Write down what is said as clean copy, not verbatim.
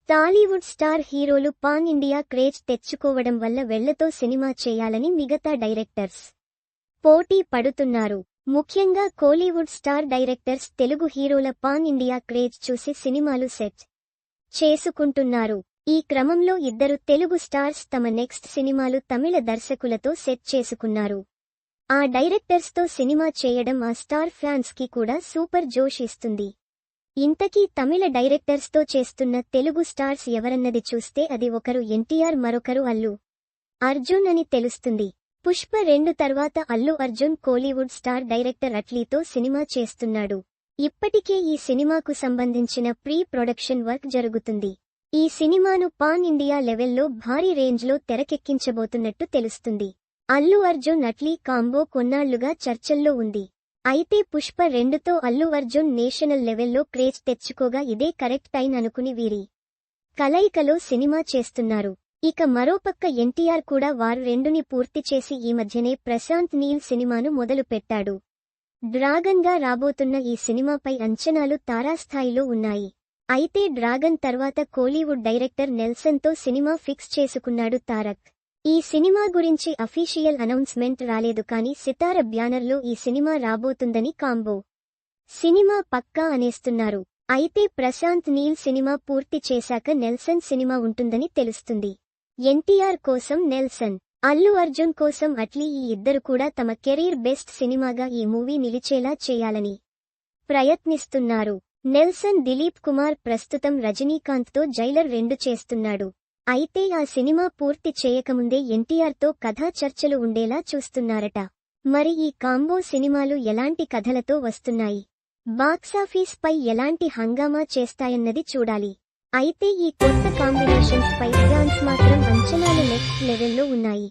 Tollywood star హీరోలు pan India craze తెచ్చుకోవడం వల్ల వెళ్లతో సినిమా చేయాలని మిగతా డైరెక్టర్స్ పోటీ పడుతున్నారు. ముఖ్యంగా కోలీవుడ్ స్టార్ డైరెక్టర్స్ తెలుగు హీరోల పాన్ ఇండియా క్రేజ్ చూసి సినిమాలు సెట్ చేసుకుంటున్నారు. ఈ క్రమంలో ఇద్దరు తెలుగు స్టార్స్ తమ నెక్స్ట్ సినిమాలు తమిళ దర్శకులతో సెట్ చేసుకున్నారు. ఆ డైరెక్టర్స్తో సినిమా చేయడం ఆ స్టార్ ఫ్యాన్స్ కి కూడా సూపర్ జోష్ ఇస్తుంది. ఇంతకీ తమిళ డైరెక్టర్స్తో చేస్తున్న తెలుగు స్టార్స్ ఎవరన్నది చూస్తే అది ఒకరు ఎన్టీఆర్, మరొకరు అల్లు అర్జున్ అని తెలుస్తుంది. పుష్ప 2 తర్వాత Allu Arjun Kollywood star director అట్లీతో సినిమా చేస్తున్నాడు. ఇప్పటికే ఈ సినిమాకు సంబంధించిన ప్రీ ప్రొడక్షన్ వర్క్ జరుగుతుంది. ఈ సినిమాను పాన్ ఇండియా లెవెల్లో భారీ రేంజ్లో తెరకెక్కించబోతున్నట్టు తెలుస్తుంది. అల్లు అర్జున్ అట్లీ కాంబో కొన్నాళ్లుగా చర్చల్లో ఉంది. అయితే పుష్ప 2తో అల్లు అర్జున్ నేషనల్ లెవెల్లో క్రేజ్ తెచ్చుకోగా ఇదే కరెక్ట్ టైం అనుకుని వీరి కలయికలో సినిమా చేస్తున్నారు. ఇక మరోపక్క ఎన్టీఆర్ కూడా వారు 2ని పూర్తి చేసి ఈ మధ్యనే ప్రశాంత్ నీల్ సినిమాను మొదలు పెట్టాడు. డ్రాగన్ గా రాబోతున్న ఈ సినిమాపై అంచనాలు తారాస్థాయిలో ఉన్నాయి. అయితే డ్రాగన్ తర్వాత కోలీవుడ్ డైరెక్టర్ నెల్సన్తో సినిమా ఫిక్స్ చేసుకున్నాడు తారక్. ఈ సినిమా గురించి అఫీషియల్ అనౌన్స్మెంట్ రాలేదు కానీ సితార బ్యానర్లో ఈ సినిమా రాబోతుందని కాంబో సినిమా పక్కా అనేస్తున్నారు. అయితే ప్రశాంత్ నీల్ సినిమా పూర్తి చేశాక నెల్సన్ సినిమా ఉంటుందని తెలుస్తుంది. ఎన్టీఆర్ కోసం నెల్సన్, అల్లు అర్జున్ కోసం అట్లీ ఈ ఇద్దరు కూడా తమ కెరీర్ బెస్ట్ సినిమాగా ఈ మూవీ నిలిచేలా చేయాలని ప్రయత్నిస్తున్నారు. నెల్సన్ దిలీప్ కుమార్ ప్రస్తుతం రజనీకాంత్తో జైలర్ 2 చేస్తున్నాడు. అయితే ఆ సినిమా పూర్తి చేయకముందే ఎన్టీఆర్తో కథా చర్చలు ఉండేలా చూస్తున్నారట. మరి ఈ కాంబో సినిమాలు ఎలాంటి కథలతో వస్తున్నాయి, బాక్సాఫీస్ పై ఎలాంటి హంగామా చేస్తాయన్నది చూడాలి. అయితే ఈ కొత్త కాంబినేషన్స్ పై ఫ్యాన్స్ మాత్రం అంచనాలు నెక్స్ట్ లెవెల్లో ఉన్నాయి.